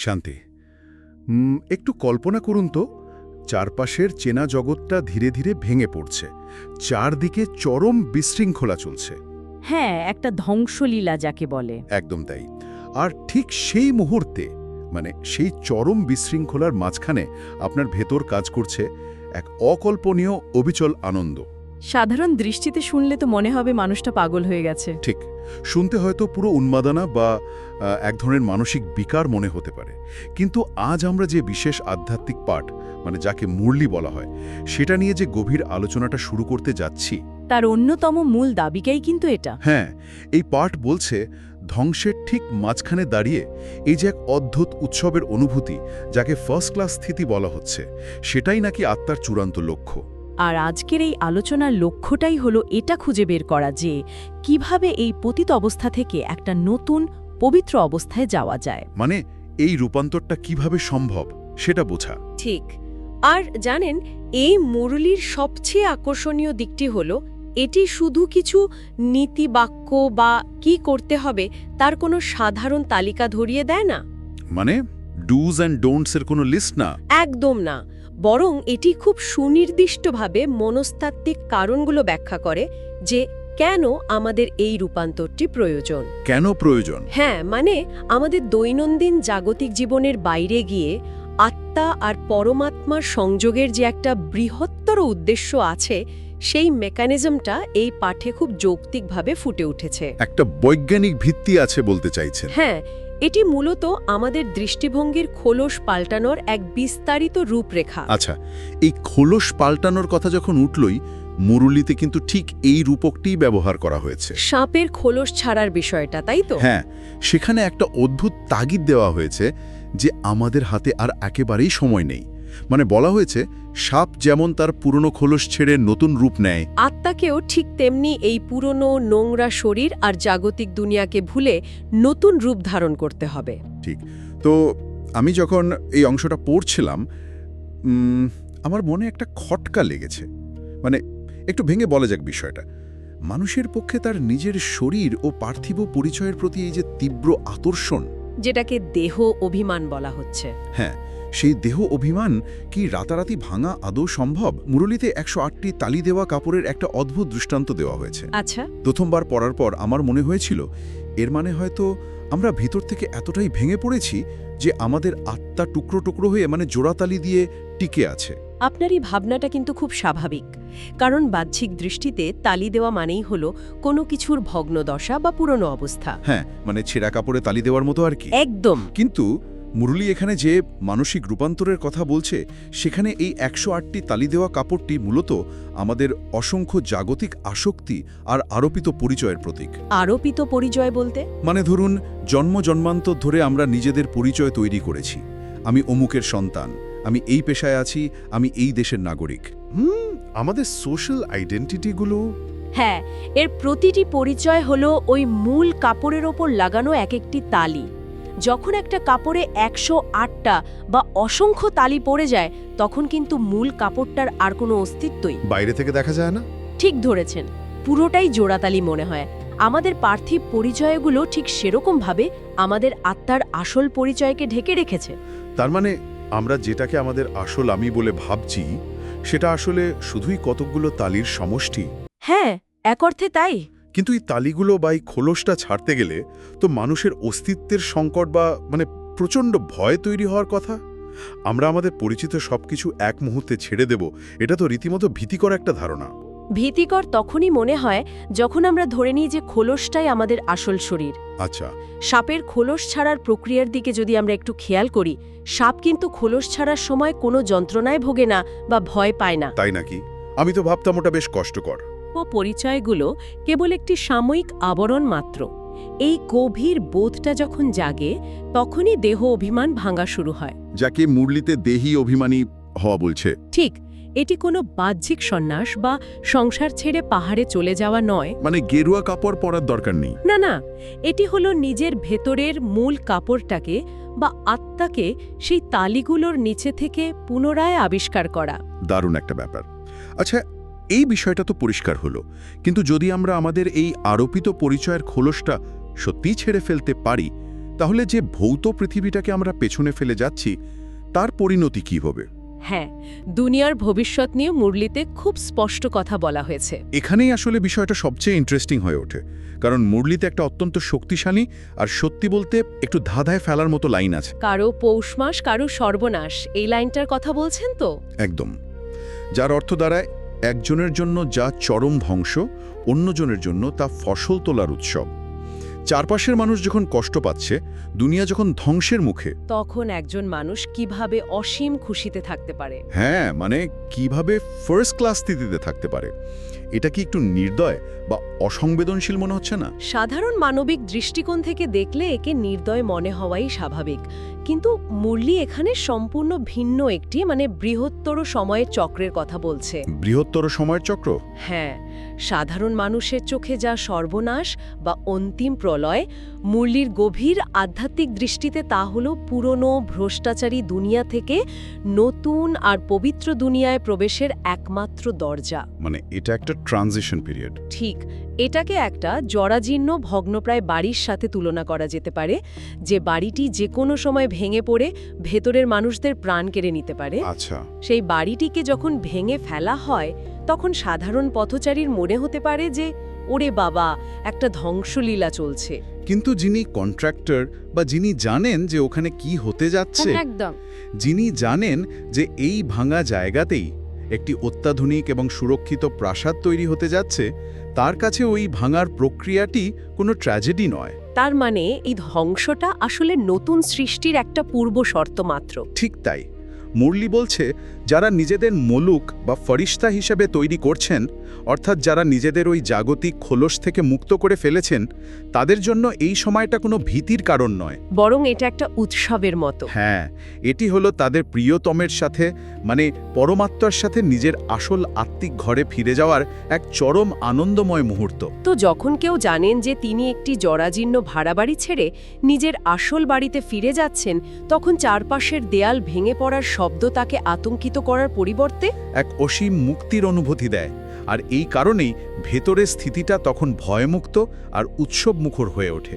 শান্তি। একটু কল্পনা করুন তো, চারপাশের চেনা জগৎটা ধীরে ধীরে ভেঙে পড়ছে, চারদিকে চরম বিশৃঙ্খলা চলছে। হ্যাঁ, একটা ধ্বংসলীলা যাকে বলে। একদম তাই। আর ঠিক সেই মুহূর্তে, মানে সেই চরম বিশৃঙ্খলার মাঝখানে আপনার ভেতর কাজ করছে এক অকল্পনীয় অবিচল আনন্দ। সাধারণ দৃষ্টিতে শুনলে তো মনে হবে মানুষটা পাগল হয়ে গেছে। ঠিক, শুনতে হয়তো পুরো উন্মাদনা বা এক ধরনের মানসিক বিকার মনে হতে পারে, কিন্তু আজ আমরা যে বিশেষ আধ্যাত্মিক পাঠ, মানে যাকে মুরলি বলা হয়, সেটা নিয়ে যে গভীর আলোচনাটা শুরু করতে যাচ্ছি, তার অন্যতম মূল দাবিটাই কিন্তু এটা। হ্যাঁ, এই পাঠ বলছে ধ্বংসের ঠিক মাঝখানে দাঁড়িয়ে এই যে এক অদ্ভুত উৎসবের অনুভূতি, যাকে ফার্স্ট ক্লাস স্থিতি বলা হচ্ছে, সেটাই নাকি আত্মার চূড়ান্ত লক্ষ্য। আর আজকের এই আলোচনার লক্ষ্যটাই হলো এটা খুঁজে বের করা যে কিভাবে এই পতিত অবস্থা থেকে একটা নতুন পবিত্র অবস্থায় যাওয়া যায়। মানে এই রূপান্তরটা কিভাবে সম্ভব সেটা বোঝা। ঠিক। আর জানেন, এই মুরলির সবচেয়ে আকর্ষণীয় দিকটি হলো এটি শুধু কিছু নীতিবাক্য বা কি করতে হবে তার কোনো সাধারণ তালিকা ধরিয়ে দেয় না। মানে ডুজ অ্যান্ড ডোন্টস এর কোনো লিস্ট না। একদম না, বরং এটি খুব সুনির্দিষ্টভাবে মনস্তাত্ত্বিক কারণগুলো ব্যাখ্যা করে যে কেন আমাদের এই রূপান্তরটি প্রয়োজন। কেন প্রয়োজন? হ্যাঁ, মানে আমাদের দৈনন্দিন জাগতিক জীবনের বাইরে গিয়ে আত্মা আর পরমাত্মার সংযোগের যে একটা বৃহত্তর উদ্দেশ্য আছে, সেই মেকানিজমটা এই পাঠে খুব যৌক্তিকভাবে ফুটে উঠেছে। একটা বৈজ্ঞানিক ভিত্তি আছে বলতে চাইছেন? হ্যাঁ, এটি মূলত আমাদের দৃষ্টিভঙ্গির খোলস পাল্টানোর এক বিস্তারিত রূপরেখা। আচ্ছা, এই খোলস পাল্টানোর কথা যখন উঠলই, মুরুলিতে কিন্তু ঠিক এই রূপকটিই ব্যবহার করা হয়েছে। সাপের খোলস ছাড়ার বিষয়টা, তাই তো? হ্যাঁ, সেখানে একটা অদ্ভুত তাগিদ দেওয়া হয়েছে যে আমাদের হাতে আর একেবারেই সময় নেই। মানে বলা হয়েছে, সাপ যেমন তার পুরনো খোলস ছেড়ে নতুন রূপ নেয়, আত্মাকেও ঠিক তেমনি এই পুরনো নোংরা শরীর আর জাগতিক দুনিয়াকে ভুলে নতুন রূপ ধারণ করতে হবে। ঠিক। তো আমি যখন এই অংশটা পড়ছিলাম, আমার মনে একটা খটকা লেগেছে। মানে একটু ভেঙে বলা যাক বিষয়টা। মানুষের পক্ষে তার নিজের শরীর ও পার্থিব পরিচয়ের প্রতি এই যে তীব্র আকর্ষণ, যেটাকে দেহ অভিমান বলা হচ্ছে। হ্যাঁ, সেই দেহ অভিমান কি রাতারাতি ভাঙা আদৌ সম্ভব? মুরলিতে 108টি তালি দেওয়া কাপড়ের একটা অদ্ভুত দৃষ্টান্ত দেওয়া হয়েছে। আচ্ছা। প্রথমবার পড়ার পর আমার মনে হয়েছিল, এর মানে হয়তো আমরা ভিতর থেকে এতটাই ভেঙে পড়েছি যে আমাদের আত্মা টুকরো টুকরো হয়ে, মানে জোড়াতালি দিয়ে টিকে আছে। আপনার এই ভাবনাটা কিন্তু খুব স্বাভাবিক, কারণ বাহ্যিক দৃষ্টিতে তালি দেওয়া মানেই হলো কোনো কিছুর ভগ্নদশা বা পুরনো অবস্থা। হ্যাঁ, মানে ছেঁড়া কাপড়ে তালি দেওয়ার মতো আর কি। একদম। কিন্তু মুরলি এখানে যে মানসিক রূপান্তরের কথা বলছে, সেখানে এই 108টি তালি দেওয়া কাপড়টি মূলত আমাদের অসংখ্য জাগতিক আসক্তি আর আরোপিত পরিচয়ের প্রতীক। আরোপিত পরিচয় বলতে? মানে ধরুন, জন্ম জন্মান্তর ধরে আমরা নিজেদের পরিচয় তৈরি করেছি। আমি অমুকের সন্তান, আমি এই পেশায় আছি, আমি এই দেশের নাগরিক। আমাদের সোশ্যাল আইডেন্টিটিগুলো। হ্যাঁ, এর প্রতিটি পরিচয় হলো ওই মূল কাপড়ের ওপর লাগানো এক একটি তালি। যখন একটা কাপড়ে 108টা বা অসংখ্য তালি পড়ে যায়, তখন কিন্তু মূল কাপড়টার আর কোনো অস্তিত্বই বাইরে থেকে দেখা যায় না। ঠিক ধরেছেন, পুরোটাই জোড়াতালি মনে হয়। আমাদের পার্থিব পরিচয়গুলো ঠিক সেরকমভাবে আমাদের আত্মার আসল পরিচয়কে ঢেকে রেখেছে। তার মানে আমরা যেটাকে আমাদের আসল আমি বলে ভাবছি, সেটা আসলে শুধুই কতকগুলো তালির সমষ্টি। হ্যাঁ, এক অর্থে তাই। কিন্তু এই তালিগুলো বা এই খোলসটা ছাড়তে গেলে তো মানুষের অস্তিত্বের সংকট বা মানে প্রচণ্ড ভয় তৈরি হওয়ার কথা। আমরা আমাদের পরিচিত সবকিছু এক মুহূর্তে ছেড়ে দেব, এটা তো রীতিমতো ভীতিকর একটা ধারণা। ভীতিকর তখনই মনে হয় যখন আমরা ধরে নিই যে খোলসটাই আমাদের আসল শরীর। আচ্ছা, সাপের খোলস ছাড়ার প্রক্রিয়ার দিকে যদি আমরা একটু খেয়াল করি, সাপ কিন্তু খোলস ছাড়ার সময় কোনো যন্ত্রণায় ভোগে না বা ভয় পায় না। তাই নাকি? আমি তো ভাবতাম ওটা বেশ কষ্টকর। ও পরিচয়গুলো কেবল একটি সাময়িক আবরণ মাত্র। এই গভীর বোধটা যখন জাগে, তখনই দেহ অভিমান ভাঙা শুরু হয়। যাকে মুরলিতে দেহি অভিমানী হওয়া বলছে। ঠিক, এটি কোনো বাহ্যিক সন্ন্যাস বা সংসার ছেড়ে পাহাড়ে চলে যাওয়া নয়। মানে গেরুয়া কাপড় পরার দরকার নেই। না না, এটি হলো নিজের ভেতরের মূল কাপড়টাকে বা আত্মাকে সেই তালিগুলোর নিচে থেকে পুনরায় আবিষ্কার করা। দারুণ একটা ব্যাপার। আচ্ছা, এই বিষয়টা তো পরিষ্কার হলো, কিন্তু যদি আমরা আমাদের এই আরোপিত পরিচয়ের খোলসটা সত্যিই ছেড়ে ফেলতে পারি, তাহলে যে ভৌত পৃথিবীটাকে আমরা পেছনে ফেলে যাচ্ছি তার পরিণতি কি হবে? হ্যাঁ, দুনিয়ার ভবিষ্যৎ নিয়ে মুরলিতে খুব স্পষ্ট কথা বলা হয়েছে। এখানেই আসলে বিষয়টা সবচেয়ে ইন্টারেস্টিং হয়ে ওঠে, কারণ মুরলিতে একটা অত্যন্ত শক্তিশালী আর সত্যি বলতে একটু ধাঁধায় ফেলার মতো লাইন আছে। কারো পৌষ মাস, কারো সর্বনাশ, এই লাইনটার কথা বলছেন তো? একদম, যার অর্থ দাঁড়ায় একজনের জন্য যা চরম ধ্বংস, অন্যজনের জন্য তা ফসল তোলার উৎসব। চারপাশের মানুষ যখন কষ্ট পাচ্ছে, দুনিয়া যখন ধ্বংসের মুখে, তখন একজন মানুষ কিভাবে অসীম খুশিতে থাকতে পারে? হ্যাঁ, মানে কিভাবে ফার্স্ট ক্লাস স্থিতিতে থাকতে পারে। এটা কি একটু নির্দয় বা অসংবেদনশীল মনে হচ্ছে না? সাধারণ মানবিক দৃষ্টিকোণ থেকে দেখলে একে নির্দয় মনে হওয়াই স্বাভাবিক, কিন্তু মুরলি এখানে সম্পূর্ণ ভিন্ন একটি বৃহত্তর সময়ের চক্রের কথা বলছে। বৃহত্তর সময়ের চক্র? হ্যাঁ, সাধারণ মানুষের চোখে যা সর্বনাশ বা অন্তিম প্রলয়, মুরলির গভীর আধ্যাত্মিক দৃষ্টিতে তা হল পুরনো ভ্রষ্টাচারী দুনিয়া থেকে নতুন আর পবিত্র দুনিয়ায় প্রবেশের একমাত্র দরজা। মানে এটা একটা ট্রানজিশন পিরিয়ড। ঠিক, এটাকে একটা জরাজীর্ণ ভগ্নপ্রায় বাড়ির সাথে তুলনা করা যেতে পারে, যে বাড়িটি যে কোনো সময় ভেঙে পড়ে ভেতরের মানুষদের প্রাণ কেড়ে নিতে পারে। আচ্ছা, সেই বাড়িটিকে যখন ভেঙে ফেলা হয়, তখন সাধারণ পথচারীর মনে হতে পারে যে ওরে বাবা, একটা ধ্বংসলীলা চলছে। কিন্তু যিনি কন্ট্রাক্টর বা যিনি জানেন যে ওখানে কি হতে যাচ্ছে, একদম, যিনি জানেন যে এই ভাঙা জায়গাতেই একটি অত্যাধুনিক এবং সুরক্ষিত প্রাসাদ তৈরি হতে যাচ্ছে, তার কাছে ওই ভাঙার প্রক্রিয়াটি কোনো ট্র্যাজেডি নয়। তার মানে এই ধ্বংসটা আসলে নতুন সৃষ্টির একটা পূর্ব শর্ত মাত্র। ঠিক তাই। মুরলি বলছে, যারা নিজেদের মলুক বা ফরিস্তা হিসেবে তৈরি করছেন, অর্থাৎ যারা নিজেদের ওই জাগতিক খোলস থেকে মুক্ত করে ফেলেছেন, তাদের জন্য এই সময়টা কোনো ভীতির কারণ নয়, বরং এটা একটা উৎসবের মতো। হ্যাঁ, এটি হলো তাদের প্রিয়তমের সাথে, মানে পরমাত্মার সাথে নিজের আসল আত্মিক ঘরে ফিরে যাওয়ার এক চরম আনন্দময় মুহূর্ত। তো যখন কেউ জানেন যে তিনি একটি জরাজীর্ণ ভাড়া বাড়ি ছেড়ে নিজের আসল বাড়িতে ফিরে যাচ্ছেন, তখন চারপাশের দেয়াল ভেঙে পড়ার শব্দ তাকে আতঙ্কিত করার পরিবর্তে এক অসীম মুক্তির অনুভূতি দেয়, আর এই কারণেই ভেতরের স্থিতিটা তখন ভয়মুক্ত আর উৎসবমুখর হয়ে ওঠে।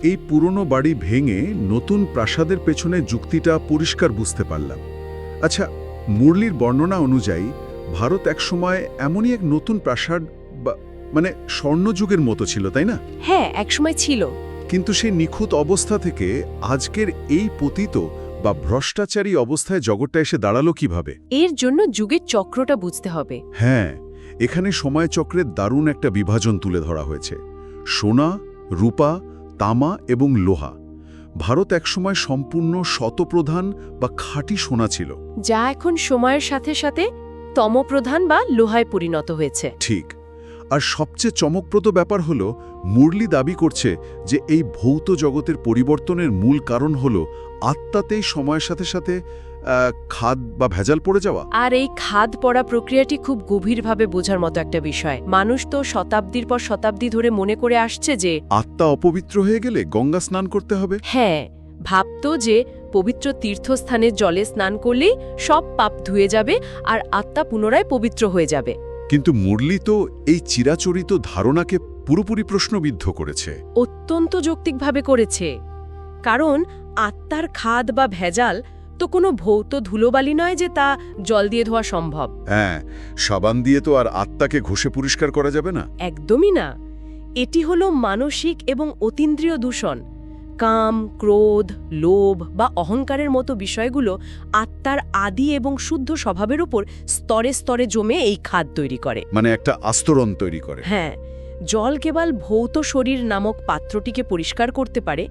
এই পুরনো বাড়ি ভেঙে নতুন প্রাসাদের পেছনে যুক্তিটা পরিষ্কার বুঝতে পারলাম। আচ্ছা, মুরলির বর্ণনা অনুযায়ী ভারত একসময় এমনই এক নতুন প্রাসাদ বা স্বর্ণযুগের মতো ছিল, তাই না? হ্যাঁ, একসময় ছিল। কিন্তু সেই নিখুঁত অবস্থা থেকে আজকের এই পতিত বা ভ্রষ্টাচারী অবস্থায় জগৎটা এসে দাঁড়ালো কিভাবে? এর জন্য যুগের চক্রটা বুঝতে হবে। হ্যাঁ, এখানে সময়চক্রের দারুণ একটা বিভাজন তুলে ধরা হয়েছে। সোনা, রূপা, তামা এবং লোহা। ভারত একসময় সম্পূর্ণ শতপ্রধান বা খাঁটি সোনা ছিল, যা এখন সময়ের সাথে সাথে তমপ্রধান বা লোহায় পরিণত হয়েছে। ঠিক। আর সবচেয়ে চমকপ্রদ ব্যাপার হলো, মুরলি দাবি করছে যে এই ভৌত জগতের পরিবর্তনের মূল কারণ হলো আত্মাতেই সময়ের সাথে সাথে খাদ বা ভেজাল পড়ে যাওয়া। আর এই খাদ পড়া প্রক্রিয়াটি খুব গভীরভাবে বোঝার মতো একটা বিষয়। মানুষ তো শতাব্দীর পর শতাব্দী ধরে মনে করে আসছে যে আত্মা অপবিত্র হয়ে গেলে গঙ্গা স্নান করতে হবে। হ্যাঁ, ভাবত যে পবিত্র তীর্থস্থানের জলে স্নান করলেই সব পাপ ধুয়ে যাবে আর আত্মা পুনরায় পবিত্র হয়ে যাবে। কিন্তু মুরলি তো এই চিরাচরিত ধারণাকে পুরোপুরি প্রশ্নবিদ্ধ করেছে। অত্যন্ত যৌক্তিকভাবে করেছে, কারণ আত্মার খাদ বা ভেজাল তো কোনো ভৌত ধুলোবালি নয় যে তা জল দিয়ে ধোয়া সম্ভব। হ্যাঁ, সাবান দিয়ে তো আর আত্মাকে ঘষে পরিষ্কার করা যাবে না। একদমই না। এটি হলো মানসিক এবং অতীন্দ্রিয় দূষণ। কাম, ক্রোধ, লোভ বা অহংকারের মতো বিষয়গুলো আত্মার আদি এবং শুদ্ধ স্বভাবের উপর স্তরে স্তরে জমে এই খাদ তৈরি করে, মানে একটা আস্তরণ তৈরি করে। হ্যাঁ, জল কেবল ভৌত শরীর নামক পাত্রটিকে পরিষ্কার করতে পারে,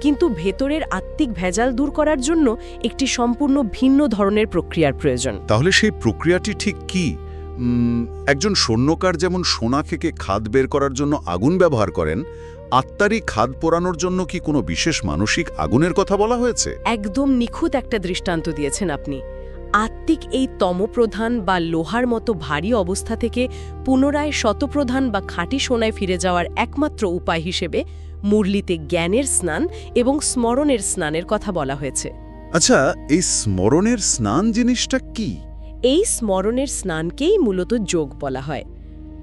কিন্তু ভেতরের আত্মিক ভেজাল দূর করার জন্য একটি সম্পূর্ণ ভিন্ন ধরনের প্রক্রিয়ার প্রয়োজন। তাহলে সেই প্রক্রিয়াটি ঠিক কি? একজন স্বর্ণকার যেমন সোনা থেকে খাদ বের করার জন্য আগুন ব্যবহার করেন, আত্মারই খাদ পোড়ানোর জন্য কি কোনো বিশেষ মানসিক আগুনের কথা বলা হয়েছে? একদম নিখুঁত একটা দৃষ্টান্ত দিয়েছেন আপনি। আত্মিক এই তমপ্রধান বা লোহার মতো ভারী অবস্থা থেকে পুনরায় শতপ্রধান বা খাঁটি সোনায় ফিরে যাওয়ার একমাত্র উপায় হিসেবে মুরলিতে জ্ঞানের স্নান এবং স্মরণের স্নানের কথা বলা হয়েছে। আচ্ছা, এই স্মরণের স্নান জিনিসটা কি? এই স্মরণের স্নানকেই মূলত যোগ বলা হয়।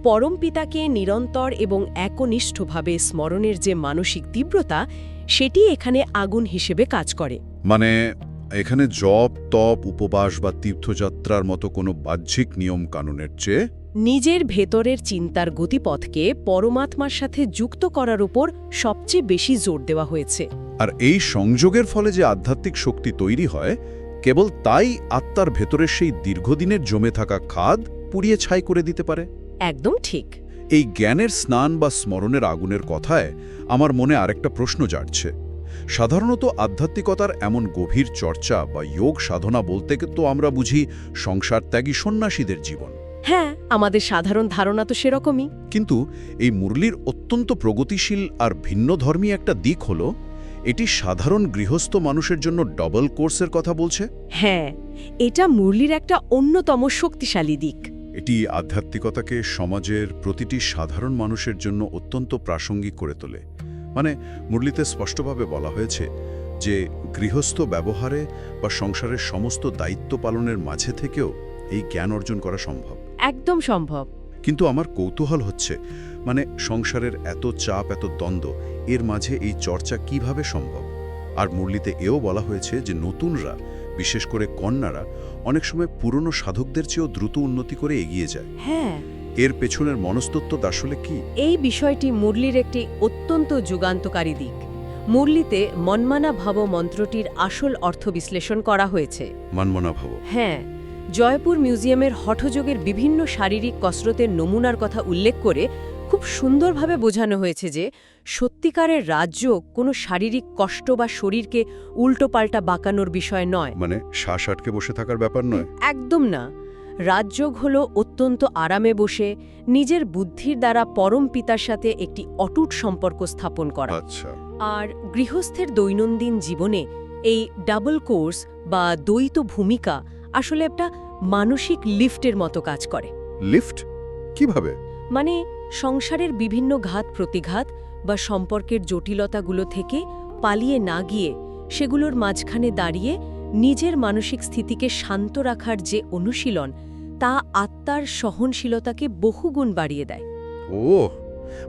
পরমপিতাকে নিরন্তর এবং একনিষ্ঠভাবে স্মরণের যে মানসিক তীব্রতা, সেটি এখানে আগুন হিসেবে কাজ করে। মানে এখানে জপ তপ উপবাস বা তীর্থযাত্রার মতো কোনো বাহ্যিক নিয়ম কানুনের চেয়ে নিজের ভেতরের চিন্তার গতিপথকে পরমাত্মার সাথে যুক্ত করার উপর সবচেয়ে বেশি জোর দেওয়া হয়েছে। আর এই সংযোগের ফলে যে আধ্যাত্মিক শক্তি তৈরি হয়, কেবল তাই আত্মার ভেতরের সেই দীর্ঘদিনের জমে থাকা খাদ পুড়িয়ে ছাই করে দিতে পারে। একদম ঠিক। এই জ্ঞানের স্নান বা স্মরণের আগুনের কথায় আমার মনে আরেকটা প্রশ্ন জাগছে। সাধারণত আধ্যাত্মিকতার এমন গভীর চর্চা বা যোগ সাধনা বলতে তো আমরা বুঝি সংসার ত্যাগী সন্ন্যাসীদের জীবন। হ্যাঁ, আমাদের সাধারণ ধারণা তো সেরকমই। কিন্তু এই মুরলির অত্যন্ত প্রগতিশীল আর ভিন্নধর্মী একটা দিক হল, এটি সাধারণ গৃহস্থ মানুষের জন্য ডবল কোর্সের কথা বলছে। হ্যাঁ, এটা মুরলির একটা অন্যতম শক্তিশালী দিক। এটি আধ্যাত্মিকতাকে সমাজের প্রতিটি সাধারণ মানুষের জন্য অত্যন্ত প্রাসঙ্গিক করে তোলে। মানে মুরলিতে স্পষ্টভাবে বলা হয়েছে যে গৃহস্থ ব্যবহারে বা সংসারের সমস্ত দায়িত্ব পালনের মাঝে থেকেও এই জ্ঞান অর্জন করা সম্ভব। একদম সম্ভব। কিন্তু আমার কৌতূহল হচ্ছে, মানে সংসারের এত চাপ, এত দ্বন্দ্ব, এর মাঝে এই চর্চা কিভাবে সম্ভব? আর মুরলিতে এও বলা হয়েছে যে নতুনরা, বিশেষ করে কন্যারা, অনেক সময় পুরনো সাধকদের চেয়েও দ্রুত উন্নতি করে এগিয়ে যায়। হ্যাঁ, এর পেছনের মনস্তত্ত্ব আসলে কি? এই বিষয়টি মুরলির একটি অত্যন্ত যুগান্তকারী দিক। মুরলিতে মনমানা ভাব মন্ত্রটির আসল অর্থ বিশ্লেষণ করা হয়েছে। মানমনা ভাব। হ্যাঁ, জয়পুর মিউজিয়ামের হঠযোগের বিভিন্ন শারীরিক কসরতের নমুনার কথা উল্লেখ করে খুব সুন্দরভাবে বোঝানো হয়েছে যে সত্যিকারের রাজযোগ কোনো শারীরিক কষ্ট বা শরীরকে উল্টোপাল্টা বাঁকানোর বিষয় নয়। মানে শ্বাস আটকে বসে থাকার ব্যাপার নয়। একদম না। রাজযোগ হল অত্যন্ত আরামে বসে নিজের বুদ্ধির দ্বারা পরম পিতার সাথে একটি অটুট সম্পর্ক স্থাপন করা। আচ্ছা। আর গৃহস্থের দৈনন্দিন জীবনে এই ডাবল কোর্স বা দ্বৈত ভূমিকা আসলে একটা মানসিক লিফটের মতো কাজ করে। লিফট কিভাবে? মানে সংসারের বিভিন্ন ঘাত প্রতিঘাত বা সম্পর্কের জটিলতাগুলো থেকে পালিয়ে না গিয়ে সেগুলোর মাঝখানে দাঁড়িয়ে নিজের মানসিক স্থিতিকে শান্ত রাখার যে অনুশীলন, তা আত্মার সহনশীলতাকে বহুগুণ বাড়িয়ে দেয়। ও,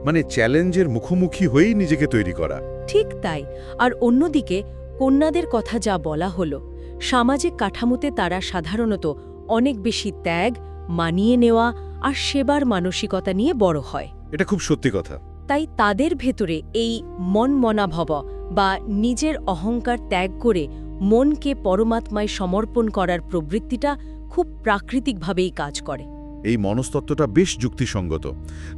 মানে চ্যালেঞ্জের মুখোমুখি হয়েই নিজেকে তৈরি করা। ঠিক তাই। আর অন্যদিকে কন্যাদের কথা যা বলা হলো, সামাজিক কাঠামোতে তারা সাধারণত অনেক বেশি ত্যাগ, মানিয়ে নেওয়া আর সেবার মানসিকতা নিয়ে বড় হয়। এটা খুব সত্যি কথা। তাই তাদের ভেতরে এই মনমনাভব বা নিজের অহংকার ত্যাগ করে মনকে পরমাত্মায় সমর্পণ করার প্রবৃত্তিটা খুব প্রাকৃতিকভাবেই কাজ করে। এই মনস্তত্ত্বটা বেশ যুক্তিসঙ্গত।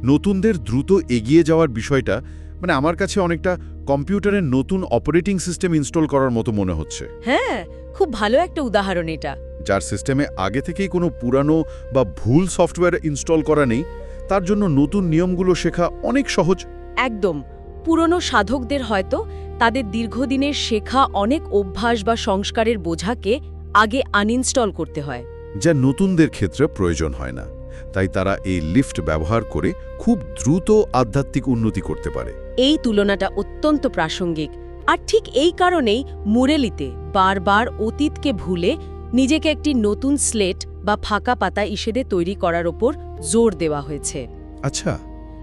নতুনদের দ্রুত এগিয়ে যাওয়ার বিষয়টা মানে আমার কাছে অনেকটা কম্পিউটারের নতুন অপারেটিং সিস্টেম ইনস্টল করার মতো মনে হচ্ছে। হ্যাঁ, খুব ভালো একটা উদাহরণ এটা। যার সিস্টেমে আগে থেকেই কোনো পুরানো বা ভুল সফটওয়্যার ইনস্টল করা নেই, তার জন্য নতুন নিয়মগুলো শেখা অনেক সহজ। একদম। পুরনো সাধকদের হয়তো তাদের দীর্ঘদিনের শেখা অনেক অভ্যাস বা সংস্কারের বোঝাকে আগে আনইনস্টল করতে হয়, যা নতুনদের ক্ষেত্রে প্রয়োজন হয় না। তাই তারা এই লিফট ব্যবহার করে খুব দ্রুত আধ্যাত্মিক উন্নতি করতে পারে। এই তুলনাটা অত্যন্ত প্রাসঙ্গিক। আর ঠিক এই কারণেই মুরেলিতে বারবার অতীতকে ভুলে নিজেকে একটি নতুন স্লেট বা ফাঁকা পাতা ইসেদে তৈরি করার ওপর জোর দেওয়া হয়েছে। আচ্ছা।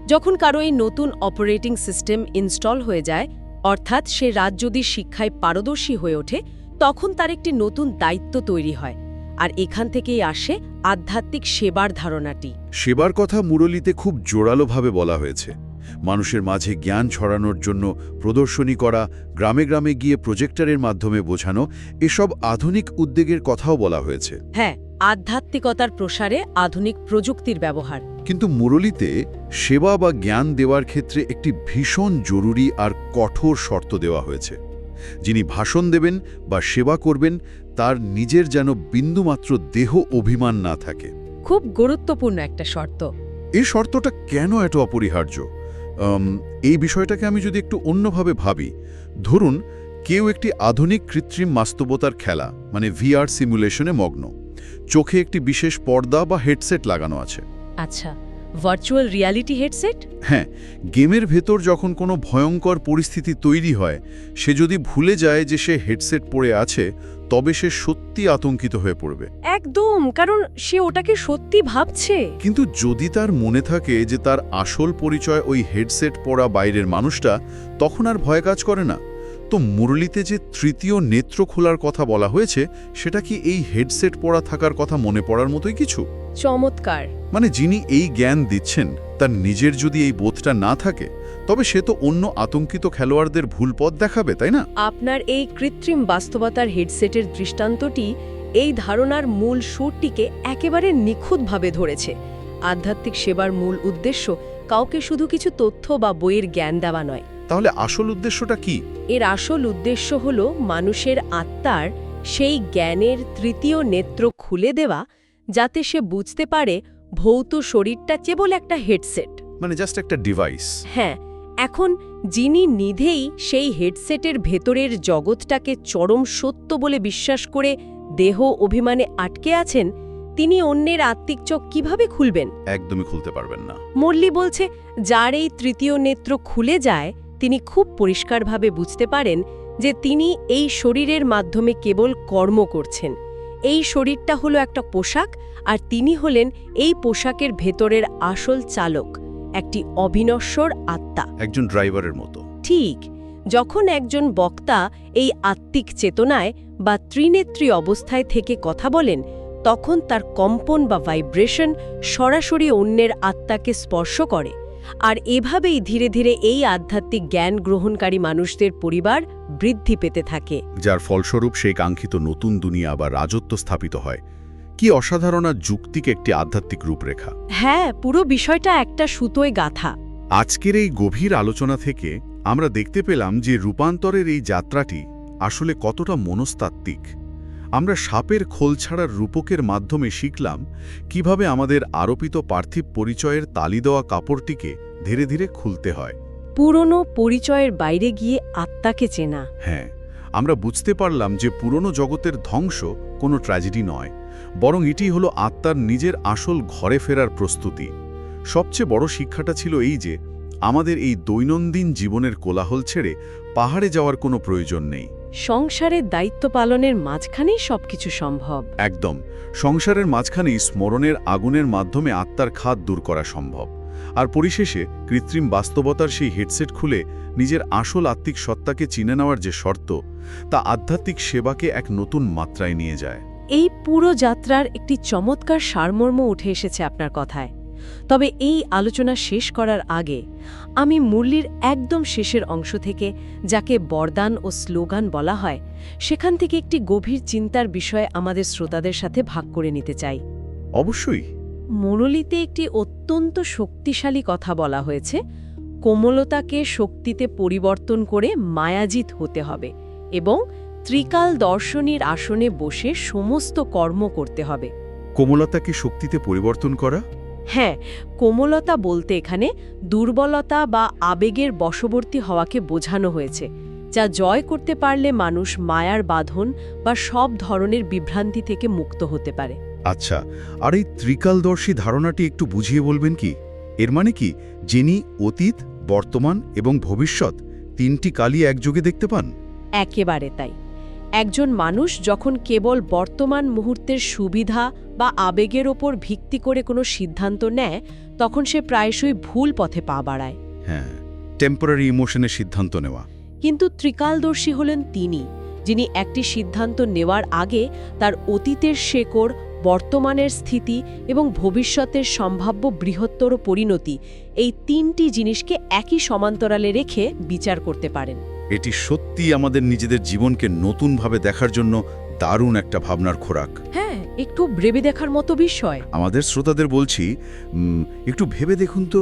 যখন কারো এই নতুন অপারেটিং সিস্টেম ইনস্টল হয়ে যায়, অর্থাৎ সে রাজযোগীর শিক্ষায় পারদর্শী হয়ে ওঠে, তখন তার একটি নতুন দায়িত্ব তৈরি হয়। আর এখান থেকেই আসে আধ্যাত্মিক সেবার ধারণাটি। সেবার কথা মুরলিতে খুব জোরালোভাবে বলা হয়েছে। মানুষের মাঝে জ্ঞান ছড়ানোর জন্য প্রদর্শনী করা, গ্রামে গ্রামে গিয়ে প্রজেক্টরের মাধ্যমে বোঝানো, এসব আধুনিক উদ্যোগের কথাও বলা হয়েছে। হ্যাঁ, আধ্যাত্মিকতার প্রসারে আধুনিক প্রযুক্তির ব্যবহার। কিন্তু মুরলিতে সেবা বা জ্ঞান দেওয়ার ক্ষেত্রে একটি ভীষণ জরুরি আর কঠোর শর্ত দেওয়া হয়েছে। যিনি ভাষণ দেবেন বা সেবা করবেন, তার নিজের যেন বিন্দুমাত্র দেহ অভিমান না থাকে। খুব গুরুত্বপূর্ণ একটা শর্ত। এই শর্তটা কেন এত অপরিহার্য? এই বিষয়টাকে আমি যদি একটু অন্যভাবে ভাবি, ধরুন কেউ একটি আধুনিক কৃত্রিম বাস্তবতার খেলা মানে VR সিমুলেশনে মগ্ন, চোখে একটি বিশেষ পর্দা বা হেডসেট লাগানো আছে। আচ্ছা, ভার্চুয়াল রিয়ালিটি হেডসেট? হ্যাঁ, গেমের ভেতর যখন কোনো ভয়ঙ্কর পরিস্থিতি তৈরি হয়, সে যদি ভুলে যায় যে সে হেডসেট পরে আছে, তবে সে সত্যি আতঙ্কিত হয়ে পড়বে। একদম, কারণ সে ওটাকে সত্যি ভাবছে। কিন্তু যদি তার মনে থাকে যে তার আসল পরিচয় ওই হেডসেট পরা বাইরের মানুষটা, তখন আর ভয় কাজ করে না। তো মুরলিতে যে তৃতীয় নেত্র খোলার কথা বলা হয়েছে, সেটা কি এই হেডসেট পরা থাকার কথা মনে পড়ার মতোই কিছু? চমৎকার। মানে যিনি এই জ্ঞান দিচ্ছেন, তার নিজের যদি এই বোধটা না থাকে, তবে সে তো অন্য আতঙ্কিত খেলোয়াড়দের ভুল পথ দেখাবে, তাই না? আপনার এই কৃত্রিম বাস্তবতার হেডসেটের দৃষ্টান্তটি এই ধারণার মূল সুরটিকে একেবারে নিখুঁতভাবে ধরেছে। আধ্যাত্মিক সেবার মূল উদ্দেশ্য কাউকে শুধু কিছু তথ্য বা বইয়ের জ্ঞান দেওয়া নয়। তাহলে আসল উদ্দেশ্যটা কি? এর আসল উদ্দেশ্য হল মানুষের আত্মার সেই জ্ঞানের তৃতীয় নেত্র খুলে দেওয়া, যাতে সে বুঝতে পারে ভৌত শরীরটা কেবল একটা হেডসেট। মানে জাস্ট একটা ডিভাইস। হ্যাঁ, এখন যিনি নিধেই সেই হেডসেটের ভেতরের জগৎটাকে চরম সত্য বলে বিশ্বাস করে দেহ অভিমানে আটকে আছেন, তিনি অন্যের আত্মিক চোখ কিভাবে খুলবেন? একদমই খুলতে পারবেন না। মুরলি বলছে, যার এই তৃতীয় নেত্র খুলে যায়, তিনি খুব পরিষ্কারভাবে বুঝতে পারেন যে তিনি এই শরীরের মাধ্যমে কেবল কর্ম করছেন। এই শরীরটা হলো একটা পোশাক, আর তিনি হলেন এই পোশাকের ভেতরের আসল চালক, একটি অবিনশ্বর আত্মা, একজন ড্রাইভারের মতো। ঠিক যখন একজন বক্তা এই আত্মিক চেতনায় বা ত্রিনেত্রী অবস্থায় থেকে কথা বলেন, তখন তার কম্পন বা ভাইব্রেশন সরাসরি অন্যের আত্মাকে স্পর্শ করে, আর এভাবেই ধীরে ধীরে এই আধ্যাত্মিক জ্ঞান গ্রহণকারী মানুষদের পরিবার বৃদ্ধি পেতে থাকে, যার ফলস্বরূপ সেই কাঙ্ক্ষিত নতুন দুনিয়া বা রাজত্ব স্থাপিত হয়। কি অসাধারণ আর যুক্তিক একটি আধ্যাত্মিক রূপরেখা! হ্যাঁ, পুরো বিষয়টা একটা সুতোয় গাঁথা। আজকের এই গভীর আলোচনা থেকে আমরা দেখতে পেলাম যে রূপান্তরের এই যাত্রাটি আসলে কতটা মনস্তাত্ত্বিক। আমরা সাপের খোল ছাড়ার রূপকের মাধ্যমে শিখলাম কিভাবে আমাদের আরোপিত পার্থিব পরিচয়ের তালি দেওয়া কাপড়টিকে ধীরে ধীরে খুলতে হয়। পুরনো পরিচয়ের বাইরে গিয়ে আত্মাকে চেনা। হ্যাঁ, আমরা বুঝতে পারলাম যে পুরনো জগতের ধ্বংস কোনো ট্র্যাজেডি নয়, বরং এটি হলো আত্মার নিজের আসল ঘরে ফেরার প্রস্তুতি। সবচেয়ে বড় শিক্ষাটা ছিল এই যে আমাদের এই দৈনন্দিন জীবনের কোলাহল ছেড়ে পাহাড়ে যাওয়ার কোনো প্রয়োজন নেই। সংসারের দায়িত্ব পালনের মাঝখানেই সবকিছু সম্ভব। একদম, সংসারের মাঝখানেই স্মরণের আগুনের মাধ্যমে আত্মার খাদ দূর করা সম্ভব। আর পরিশেষে কৃত্রিম বাস্তবতার সেই হেডসেট খুলে নিজের আসল আত্মিক সত্তাকে চিনে নেওয়ার যে শর্ত, তা আধ্যাত্মিক সেবাকে এক নতুন মাত্রায় নিয়ে যায়। এই পুরো যাত্রার একটি চমৎকার সারমর্ম উঠে এসেছে আপনার কথায়। তবে এই আলোচনা শেষ করার আগে আমি মুরলির একদম শেষের অংশ থেকে, যাকে বরদান ও স্লোগান বলা হয়, সেখান থেকে একটি গভীর চিন্তার বিষয়ে আমাদের শ্রোতাদের সাথে ভাগ করে নিতে চাই। অবশ্যই। মুরলিতে একটি অত্যন্ত শক্তিশালী কথা বলা হয়েছে, কোমলতাকে শক্তিতে পরিবর্তন করে মায়াজিত হতে হবে এবং ত্রিকাল দর্শনীর আসনে বসে সমস্ত কর্ম করতে হবে। কোমলতাকে শক্তিতে পরিবর্তন করা? হ্যাঁ, কোমলতা বলতে এখানে দুর্বলতা বা আবেগের বশবর্তী হওয়াকে বোঝানো হয়েছে, যা জয় করতে পারলে মানুষ মায়ার বাঁধন বা সব ধরনের বিভ্রান্তি থেকে মুক্ত হতে পারে। আচ্ছা, আর এই ত্রিকালদর্শী ধারণাটি একটু বুঝিয়ে বলবেন কি? এর মানে কি, যিনি অতীত, বর্তমান এবং ভবিষ্যৎ তিনটি কালই একযোগে দেখতে পান? একেবারে তাই। একজন মানুষ যখন কেবল বর্তমান মুহূর্তের সুবিধা বা আবেগের ওপর ভিত্তি করে কোনো সিদ্ধান্ত নেয়, তখন সে প্রায়শই ভুল পথে পা বাড়ায়। হ্যাঁ, টেম্পোরারি ইমোশনের সিদ্ধান্ত নেওয়া। কিন্তু ত্রিকালদর্শী হলেন তিনি, যিনি একটি সিদ্ধান্ত নেওয়ার আগে তার অতীতের শেকড়, বর্তমানের স্থিতি এবং ভবিষ্যতের সম্ভাব্য বৃহত্তর পরিণতি, এই তিনটি জিনিসকে একই সমান্তরালে রেখে বিচার করতে পারেন। এটি সত্যি আমাদের নিজেদের জীবনকে নতুনভাবে দেখার জন্য দারুণ একটা ভাবনার খোরাক। হ্যাঁ, একটু ভেবে দেখার মতো বিষয়। আমাদের শ্রোতাদের বলছি, একটু ভেবে দেখুন তো,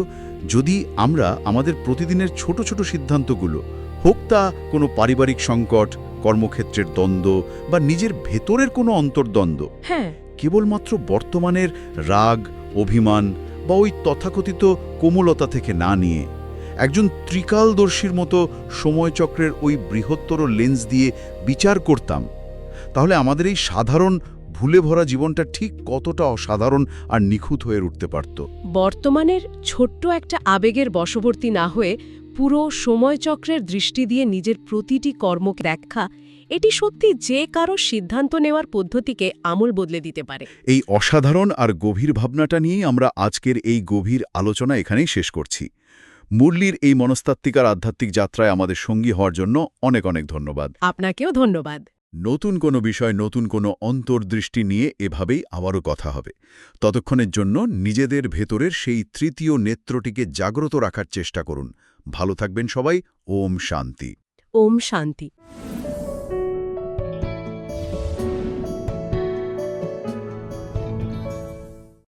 যদি আমরা আমাদের প্রতিদিনের ছোট ছোট সিদ্ধান্তগুলো, হোক তা কোনো পারিবারিক সংকট, কর্মক্ষেত্রের দ্বন্দ্ব বা নিজের ভেতরের কোনো অন্তর্দ্বন্দ্ব, হ্যাঁ, কেবলমাত্র বর্তমানের রাগ, অভিমান বা ওই তথাকথিত কোমলতা থেকে না নিয়ে একজন ত্রিকালদর্শীর মতো সময়চক্রের ওই বৃহত্তর লেন্স দিয়ে বিচার করতাম, তাহলে আমাদের এই সাধারণ ভুলে ভরা জীবনটা ঠিক কতটা অসাধারণ আর নিখুঁত হয়ে উঠতে পারত। বর্তমানের ছোট্ট একটা আবেগের বশবর্তী না হয়ে পুরো সময়চক্রের দৃষ্টি দিয়ে নিজের প্রতিটি কর্মকে দেখা, এটি সত্যি যে কারো সিদ্ধান্ত নেওয়ার পদ্ধতিকে আমূল বদলে দিতে পারে। এই অসাধারণ আর গভীর ভাবনাটা নিয়েই আমরা আজকের এই গভীর আলোচনা এখানেই শেষ করছি। মুরলীর এই মনস্তাত্ত্বিক আর আধ্যাত্মিক যাত্রায় আমাদের সঙ্গী হওয়ার জন্য অনেক অনেক ধন্যবাদ। আপনাকেও ধন্যবাদ। নতুন কোনো বিষয়, নতুন কোনো অন্তর্দৃষ্টি নিয়ে এভাবেই আবারও কথা হবে। ততক্ষণের জন্য নিজেদের ভেতরের সেই তৃতীয় নেত্রটিকে জাগ্রত রাখার চেষ্টা করুন। ভালো থাকবেন সবাই। ওম শান্তি। ওম শান্তি।